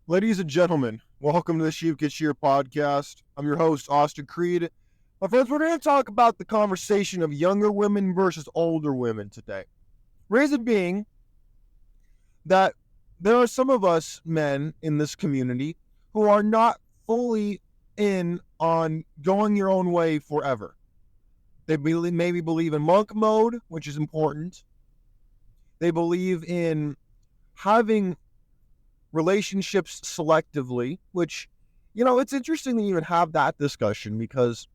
Ladies and gentlemen, welcome to the Sheep Get Sheared Podcast. I'm your host, Austin Creed. My friends, we're going to talk about the conversation of younger women versus older women today. Reason being that there are some of us men in this community who are not fully in on going your own way forever. They maybe believe in monk mode, which is important. They believe in having relationships selectively, which, it's interesting to even have that discussion because,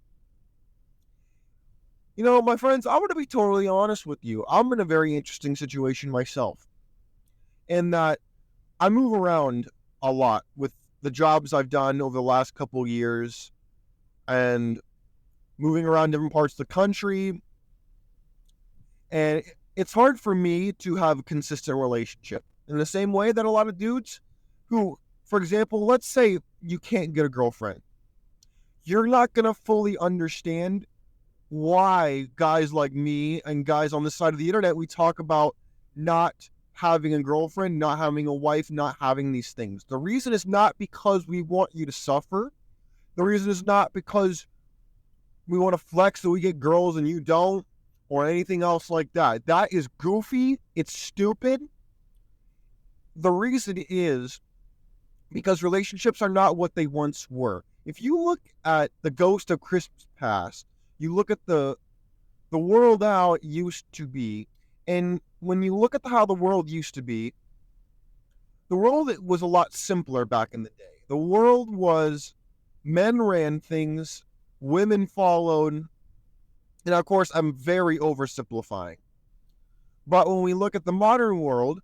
my friends, I'm going to be totally honest with you. I'm in a very interesting situation myself in that I move around a lot with the jobs I've done over the last couple years and moving around different parts of the country. And it's hard for me to have a consistent relationship in the same way that a lot of dudes who, for example, let's say you can't get a girlfriend. You're not going to fully understand why guys like me and guys on this side of the internet, we talk about not having a girlfriend, not having a wife, not having these things. The reason is not because we want you to suffer. The reason is not because we want to flex so we get girls and you don't, or anything else like that. That is goofy. It's stupid. The reason is because relationships are not what they once were. If you look at the ghost of Christmas past, you look at the world how it used to be, and when you look at how the world used to be, the world was a lot simpler back in the day. The world was men ran things, women followed, and of course I'm very oversimplifying. But when we look at the modern world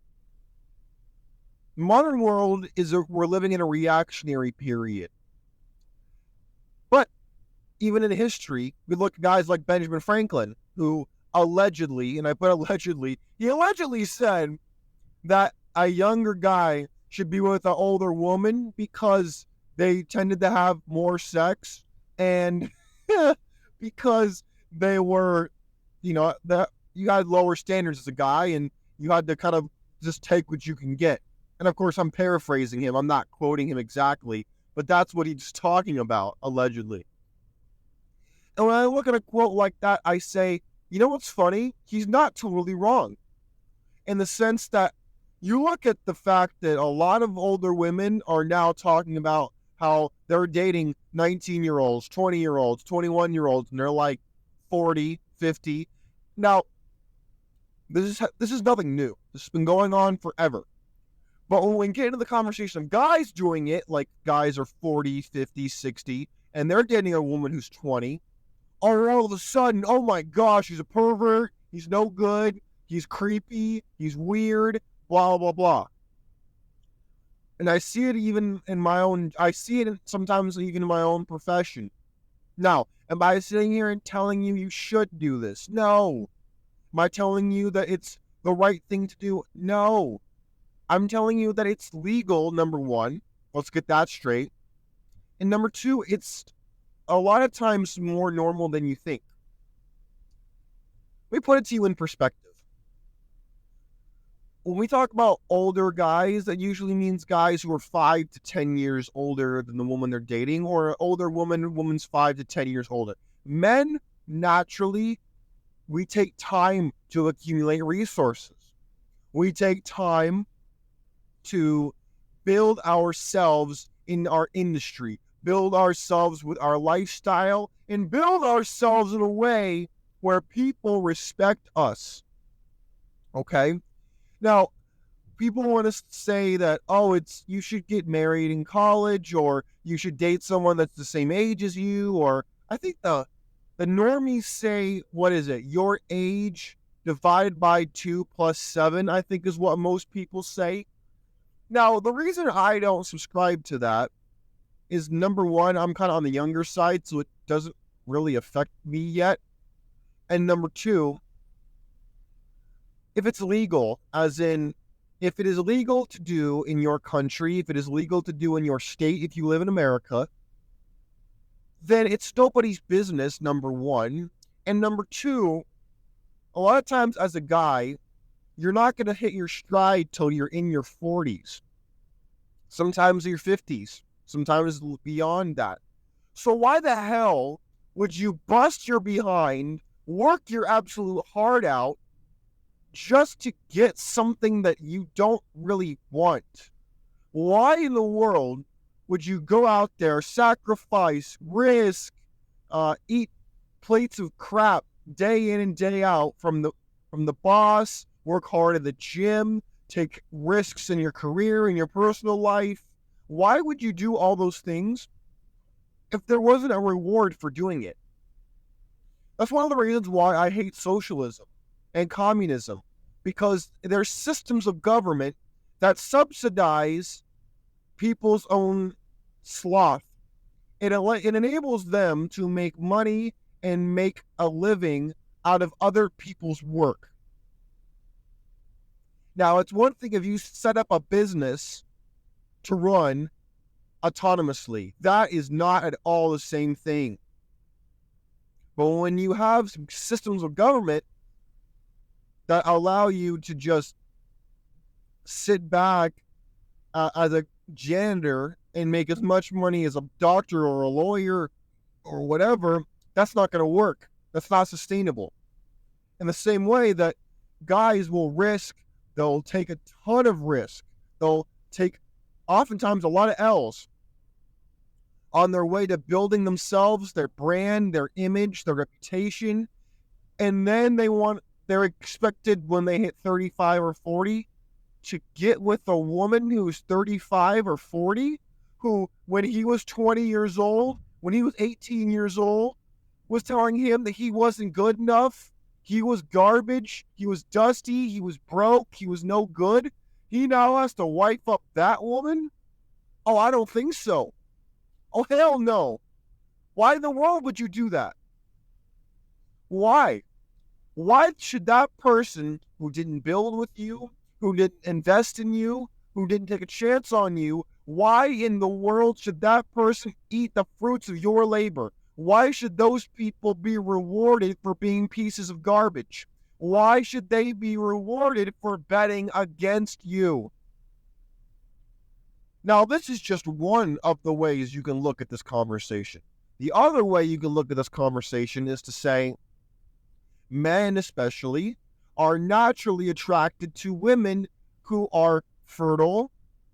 is we're living in a reactionary period. But even in history, we look at guys like Benjamin Franklin, who allegedly, and I put allegedly, he allegedly said that a younger guy should be with an older woman because they tended to have more sex and because they were, that you had lower standards as a guy and you had to kind of just take what you can get. And of course, I'm paraphrasing him. I'm not quoting him exactly, but that's what he's talking about, allegedly. And when I look at a quote like that, I say, you know what's funny? He's not totally wrong. In the sense that you look at the fact that a lot of older women are now talking about how they're dating 19-year-olds, 20-year-olds, 21-year-olds, and they're like 40, 50. Now, this is nothing new. This has been going on forever. But when we get into the conversation of guys doing it, like guys are 40, 50, 60, and they're dating a woman who's 20, all of a sudden, oh my gosh, he's a pervert, he's no good, he's creepy, he's weird, blah, blah, blah. And I see it even in sometimes even in my own profession. Now, am I sitting here and telling you should do this? No. Am I telling you that it's the right thing to do? No. I'm telling you that it's legal, number one. Let's get that straight. And number two, it's a lot of times more normal than you think. Let me put it to you in perspective. When we talk about older guys, that usually means guys who are 5 to 10 years older than the woman they're dating, or an older woman's 5 to 10 years older. Men, naturally, we take time to accumulate resources. We take time to build ourselves in our industry, build ourselves with our lifestyle, and build ourselves in a way where people respect us. Okay? Now, people want to say that, you should get married in college, or you should date someone that's the same age as you, or I think the normies say, what is it? Your age divided by 2 plus 7, I think is what most people say. Now, the reason I don't subscribe to that is, number one, I'm kind of on the younger side, so it doesn't really affect me yet. And number two, if it's legal, as in, if it is legal to do in your country, if it is legal to do in your state, if you live in America, then it's nobody's business, number one. And number two, a lot of times as a guy, you're not going to hit your stride till you're in your 40s. sometimes in your 50s, sometimes beyond that. So why the hell would you bust your behind, work your absolute heart out, just to get something that you don't really want? Why in the world would you go out there, sacrifice, risk, eat plates of crap day in and day out from the boss, work hard at the gym, take risks in your career, in your personal life? Why would you do all those things if there wasn't a reward for doing it? That's one of the reasons why I hate socialism and communism, because there's systems of government that subsidize people's own sloth. It enables them to make money and make a living out of other people's work. Now, it's one thing if you set up a business to run autonomously. That is not at all the same thing. But when you have some systems of government that allow you to just sit back as a janitor and make as much money as a doctor or a lawyer or whatever, that's not going to work. That's not sustainable. In the same way that guys will risk, they'll take a ton of risk. They'll take oftentimes a lot of L's on their way to building themselves, their brand, their image, their reputation. And then they're expected when they hit 35 or 40 to get with a woman who's 35 or 40, who, when he was 20 years old, when he was 18 years old, was telling him that he wasn't good enough, he was garbage, he was dusty, he was broke, he was no good. He now has to wipe up that woman? Oh, I don't think so. Oh, hell no. Why in the world would you do that? Why? Why should that person who didn't build with you, who didn't invest in you, who didn't take a chance on you, why in the world should that person eat the fruits of your labor? Why should those people be rewarded for being pieces of garbage? Why should they be rewarded for betting against you? Now, this is just one of the ways you can look at this conversation. The other way you can look at this conversation is to say, men especially are naturally attracted to women who are fertile,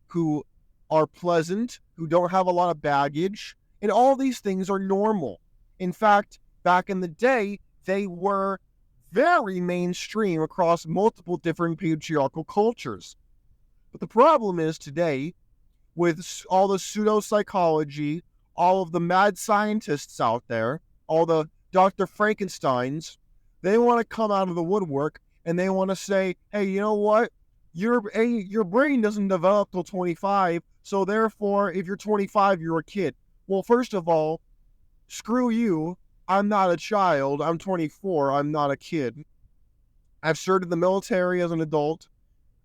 who are pleasant, who don't have a lot of baggage, and all these things are normal. In fact, back in the day, they were very mainstream across multiple different patriarchal cultures. But the problem is today, with all the pseudopsychology, all of the mad scientists out there, all the Dr. Frankensteins, they want to come out of the woodwork and they want to say, hey, you know what? Your brain doesn't develop till 25, so therefore, if you're 25, you're a kid. Well, first of all, screw you. I'm not a child. I'm 24. I'm not a kid. I've served in the military as an adult.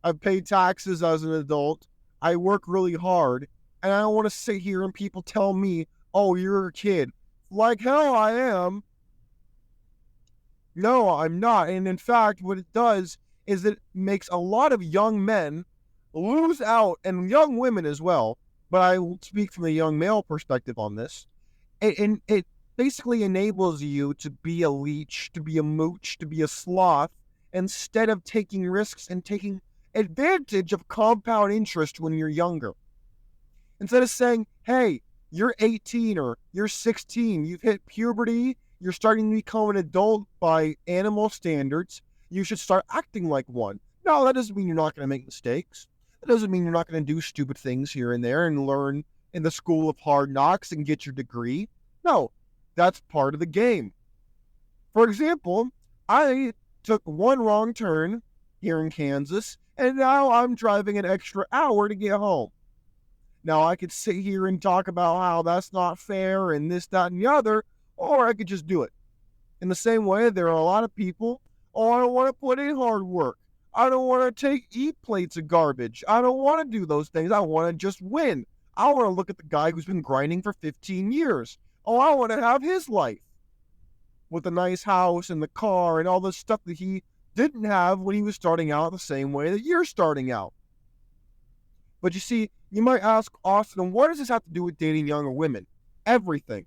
I've paid taxes as an adult. I work really hard, and I don't want to sit here and people tell me, oh, you're a kid. Like hell I am. No, I'm not. And in fact, what it does is it makes a lot of young men lose out, and young women as well, but I will speak from the young male perspective on this. And it basically enables you to be a leech, to be a mooch, to be a sloth, instead of taking risks and taking advantage of compound interest when you're younger. Instead of saying, hey, you're 18 or you're 16, you've hit puberty, you're starting to become an adult by animal standards, you should start acting like one. No, that doesn't mean you're not going to make mistakes. That doesn't mean you're not going to do stupid things here and there and learn in the school of hard knocks and get your degree. No, that's part of the game. For example, I took one wrong turn here in Kansas, and now I'm driving an extra hour to get home. Now, I could sit here and talk about how that's not fair and this, that, and the other, or I could just do it. In the same way, there are a lot of people, oh, I don't want to put in hard work. I don't want to eat plates of garbage. I don't want to do those things. I want to just win. I want to look at the guy who's been grinding for 15 years. Oh, I want to have his life with a nice house and the car and all the stuff that he didn't have when he was starting out the same way that you're starting out. But you see, You might ask, Austin, what does this have to do with dating younger women? Everything.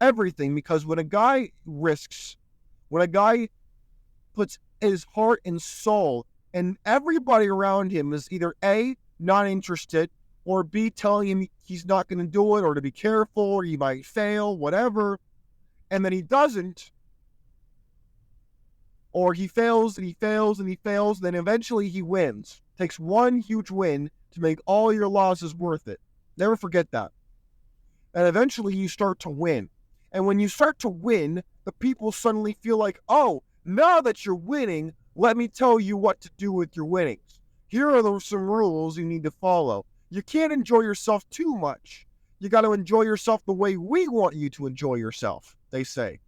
Everything, because when a guy puts his heart and soul, and everybody around him is either A, not interested, or B, telling him he's not going to do it, or to be careful, or he might fail, whatever, and then he doesn't, or he fails and he fails and he fails, then eventually he wins. Takes one huge win to make all your losses worth it. Never forget that. And eventually you start to win. And when you start to win, the people suddenly feel like, oh, now that you're winning, let me tell you what to do with your winnings. Here are some rules you need to follow. You can't enjoy yourself too much. You got to enjoy yourself the way we want you to enjoy yourself, they say.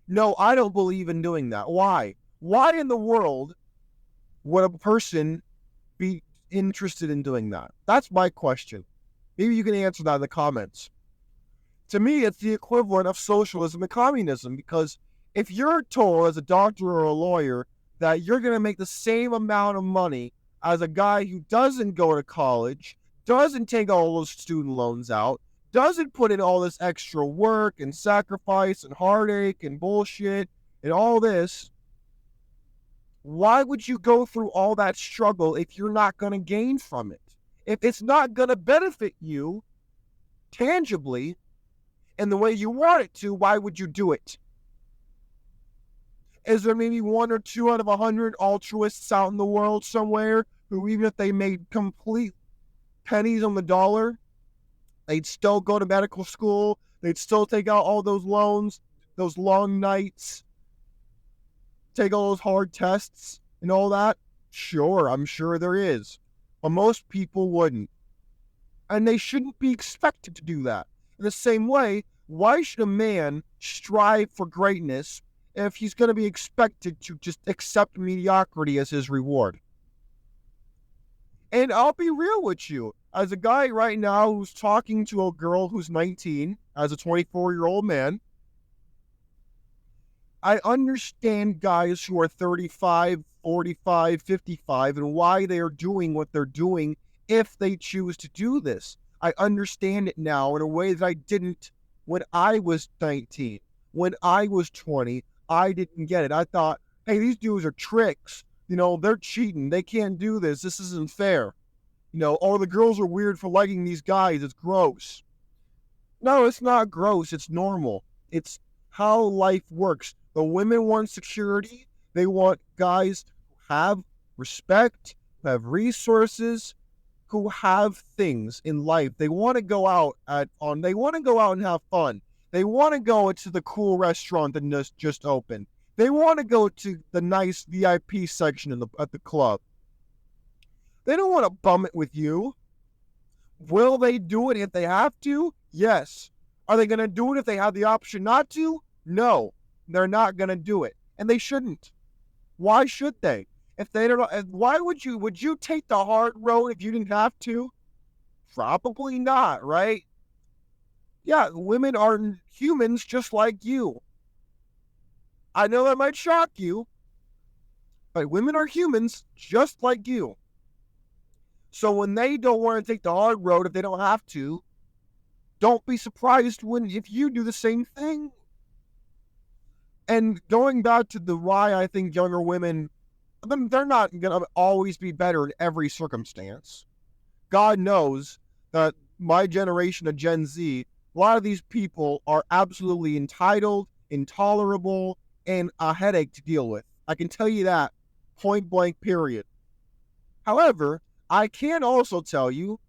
No, I don't believe in doing that. Why? Why in the world would a person be interested in doing that? That's my question. Maybe you can answer that in the comments. To me, it's the equivalent of socialism and communism, because if you're told as a doctor or a lawyer that you're going to make the same amount of money as a guy who doesn't go to college, doesn't take all those student loans out, doesn't put in all this extra work and sacrifice and heartache and bullshit and all this, why would you go through all that struggle if you're not going to gain from it? If it's not going to benefit you tangibly in the way you want it to, why would you do it? Is there maybe 1 or 2 out of 100 altruists out in the world somewhere who, even if they made complete pennies on the dollar, they'd still go to medical school, they'd still take out all those loans, those long nights, take all those hard tests and all that? Sure, I'm sure there is. But most people wouldn't. And they shouldn't be expected to do that. In the same way, why should a man strive for greatness if he's going to be expected to just accept mediocrity as his reward? And I'll be real with you. As a guy right now who's talking to a girl who's 19, as a 24-year-old man, I understand guys who are 35, 45, 55, and why they are doing what they're doing if they choose to do this. I understand it now in a way that I didn't when I was 19. When I was 20, I didn't get it. I thought, hey, these dudes are tricks. You know, they're cheating. They can't do this. This isn't fair. You know, oh, the girls are weird for liking these guys. It's gross. No, it's not gross. It's normal. It's how life works. The women want security. They want guys who have respect, who have resources, who have things in life. They want to go out they want to go out and have fun. They want to go to the cool restaurant that just opened. They want to go to the nice VIP section at the club. They don't want to bum it with you. Will they do it if they have to? Yes. Are they going to do it if they have the option not to? No. They're not going to do it. And they shouldn't. Why should they? If they don't, why would you take the hard road if you didn't have to? Probably not, right? Yeah, women are humans just like you. I know that might shock you, but women are humans just like you. So when they don't want to take the hard road if they don't have to, don't be surprised if you do the same thing. And going back to the why I think younger women, they're not going to always be better in every circumstance. God knows that my generation of Gen Z, a lot of these people are absolutely entitled, intolerable, and a headache to deal with. I can tell you that, point blank, period. However, I can also tell you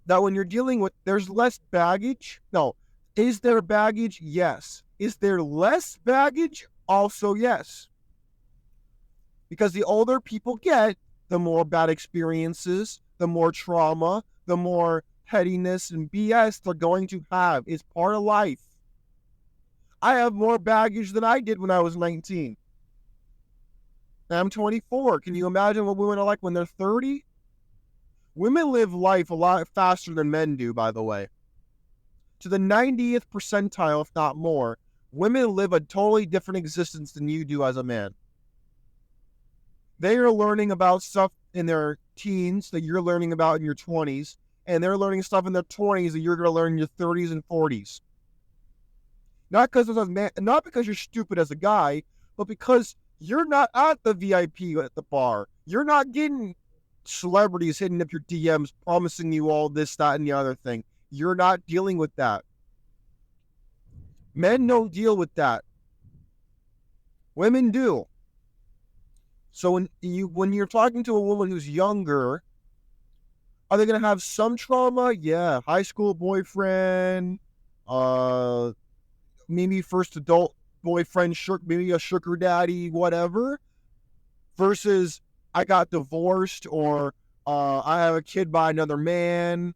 that when you're dealing with, there's less baggage. No, is there baggage? Yes. Is there less baggage? Also, yes. Because the older people get, the more bad experiences, the more trauma, the more pettiness and BS they're going to have. It's part of life. I have more baggage than I did when I was 19. And I'm 24. Can you imagine what women are like when they're 30? Women live life a lot faster than men do, by the way. To the 90th percentile, if not more, women live a totally different existence than you do as a man. They are learning about stuff in their teens that you're learning about in your 20s, and they're learning stuff in their 20s that you're going to learn in your 30s and 40s. Not because you're stupid as a guy, but because you're not at the VIP at the bar. You're not getting celebrities hitting up your DMs promising you all this, that, and the other thing. You're not dealing with that. Men don't deal with that. Women do. So when you're talking to a woman who's younger, are they going to have some trauma? Yeah, high school boyfriend, maybe first adult boyfriend, maybe a sugar daddy, whatever, versus I got divorced, or I have a kid by another man,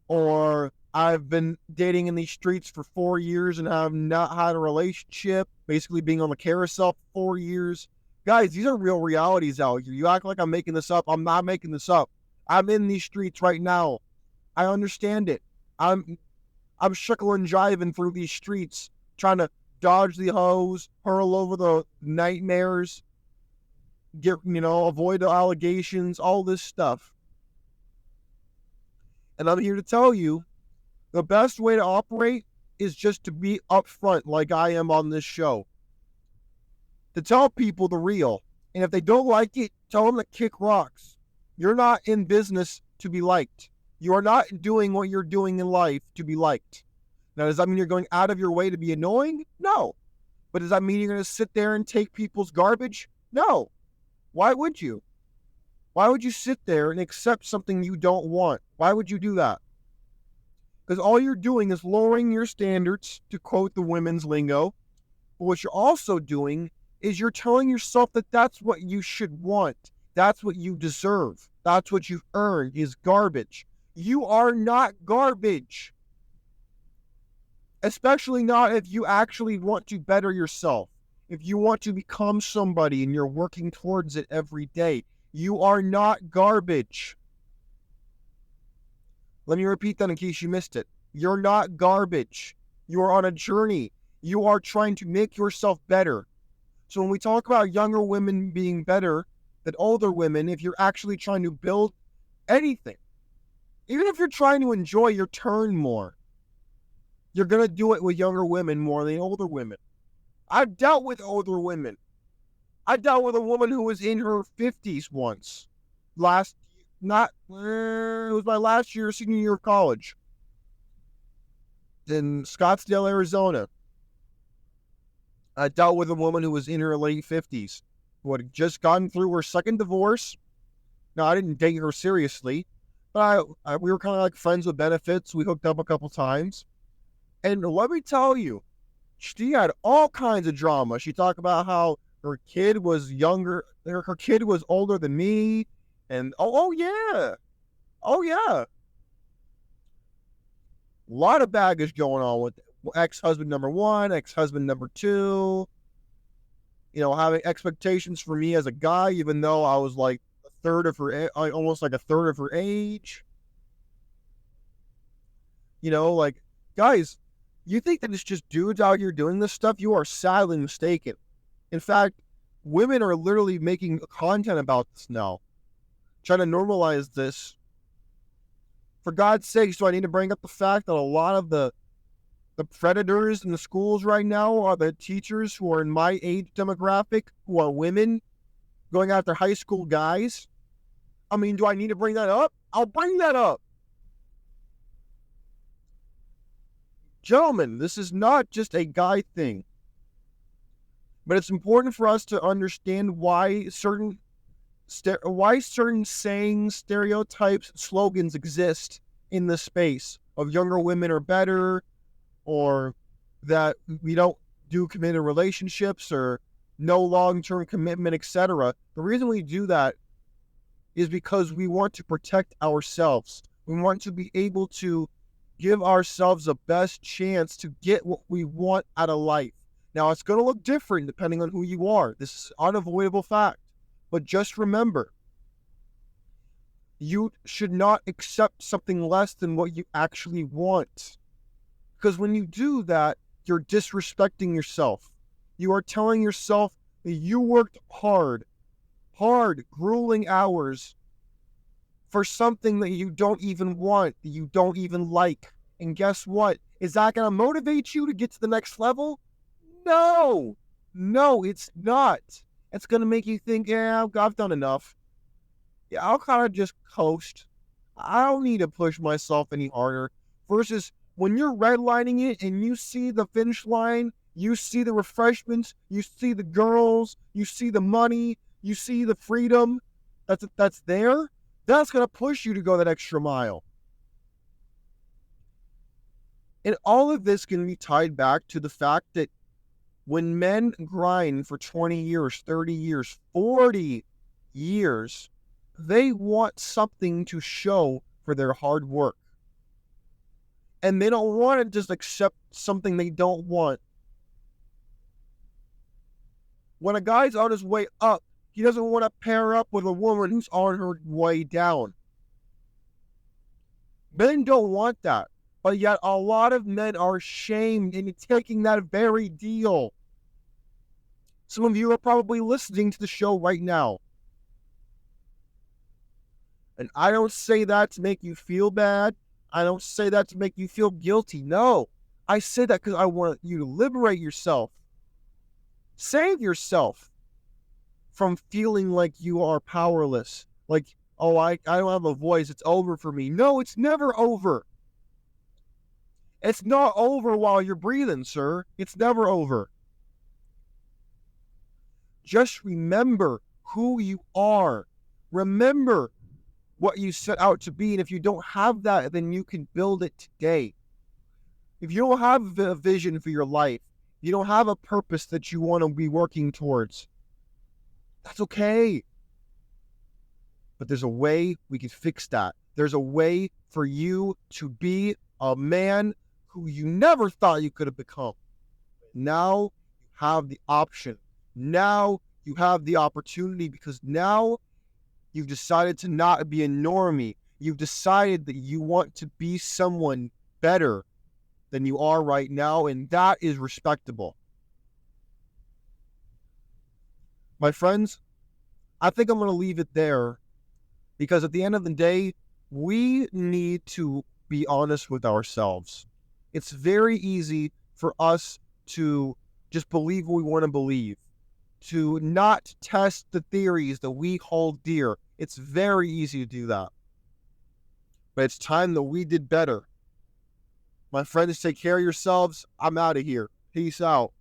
or I've been dating in these streets for 4 years and have not had a relationship, basically being on the carousel for 4 years. Guys, these are real realities out here. You act like I'm making this up. I'm not making this up. I'm in these streets right now. I understand it. I'm shuckle and jiving through these streets, trying to dodge the hoes, hurl over the nightmares, avoid the allegations, all this stuff. And I'm here to tell you, the best way to operate is just to be upfront, like I am on this show. To tell people the real. And if they don't like it, tell them to kick rocks. You're not in business to be liked. You are not doing what you're doing in life to be liked. Now, does that mean you're going out of your way to be annoying? No. But does that mean you're going to sit there and take people's garbage? No. Why would you? Why would you sit there and accept something you don't want? Why would you do that? Because all you're doing is lowering your standards, to quote the women's lingo. But what you're also doing is you're telling yourself that that's what you should want. That's what you deserve. That's what you've earned is garbage. You are not garbage. Especially not if you actually want to better yourself. If you want to become somebody and you're working towards it every day. You are not garbage. Let me repeat that in case you missed it. You're not garbage. You are on a journey. You are trying to make yourself better. So when we talk about younger women being better than older women, if you're actually trying to build anything, even if you're trying to enjoy your turn more, you're going to do it with younger women more than older women. I've dealt with older women. I dealt with a woman who was in her 50s once. It was my last year, senior year of college in Scottsdale, Arizona. I dealt with a woman who was in her late 50s, who had just gotten through her second divorce. Now, I didn't date her seriously, but we were kind of like friends with benefits. We hooked up a couple times. And let me tell you, she had all kinds of drama. She talked about how her kid was younger, her kid was older than me, and oh yeah. A lot of baggage going on with ex-husband number 1, ex-husband number 2, having expectations for me as a guy, even though I was like almost like a third of her age. Guys, you think that it's just dudes out here doing this stuff? You are sadly mistaken. In fact, women are literally making content about this now, trying to normalize this. For God's sake, do I need to bring up the fact that a lot of the predators in the schools right now are the teachers who are in my age demographic, who are women, going after high school guys? I mean, do I need to bring that up? I'll bring that up. Gentlemen, this is not just a guy thing. But it's important for us to understand why certain sayings, stereotypes, slogans exist in this space of younger women are better, or that we don't do committed relationships, or no long-term commitment, etc. The reason we do that is because we want to protect ourselves. We want to be able to give ourselves the best chance to get what we want out of life. Now, it's going to look different depending on who you are. This is an unavoidable fact. But just remember, you should not accept something less than what you actually want. Because when you do that, you're disrespecting yourself. You are telling yourself that you worked hard, grueling hours for something that you don't even want, that you don't even like. And guess what? Is that going to motivate you to get to the next level? No, it's not. It's going to make you think, yeah, I've done enough. Yeah, I'll kind of just coast. I don't need to push myself any harder. Versus when you're redlining it and you see the finish line, you see the refreshments, you see the girls, you see the money, you see the freedom that's there, that's going to push you to go that extra mile. And all of this can be tied back to the fact that when men grind for 20 years, 30 years, 40 years, they want something to show for their hard work. And they don't want to just accept something they don't want. When a guy's on his way up, he doesn't want to pair up with a woman who's on her way down. Men don't want that. But yet a lot of men are shamed into taking that very deal. Some of you are probably listening to the show right now. And I don't say that to make you feel bad. I don't say that to make you feel guilty. No. I say that because I want you to liberate yourself. Save yourself from feeling like you are powerless. Like, oh, I don't have a voice. It's over for me. No, it's never over. It's not over while you're breathing, sir. It's never over. Just remember who you are. Remember what you set out to be. And if you don't have that, then you can build it today. If you don't have a vision for your life, you don't have a purpose that you want to be working towards, that's okay. But there's a way we can fix that. There's a way for you to be a man who you never thought you could have become. Now you have the option. Now you have the opportunity, because now you've decided to not be a normie. You've decided that you want to be someone better than you are right now, and that is respectable. My friends, I think I'm going to leave it there, because at the end of the day, we need to be honest with ourselves. It's very easy for us to just believe what we want to believe, to not test the theories that we hold dear. It's very easy to do that. But it's time that we did better. My friends, take care of yourselves. I'm out of here. Peace out.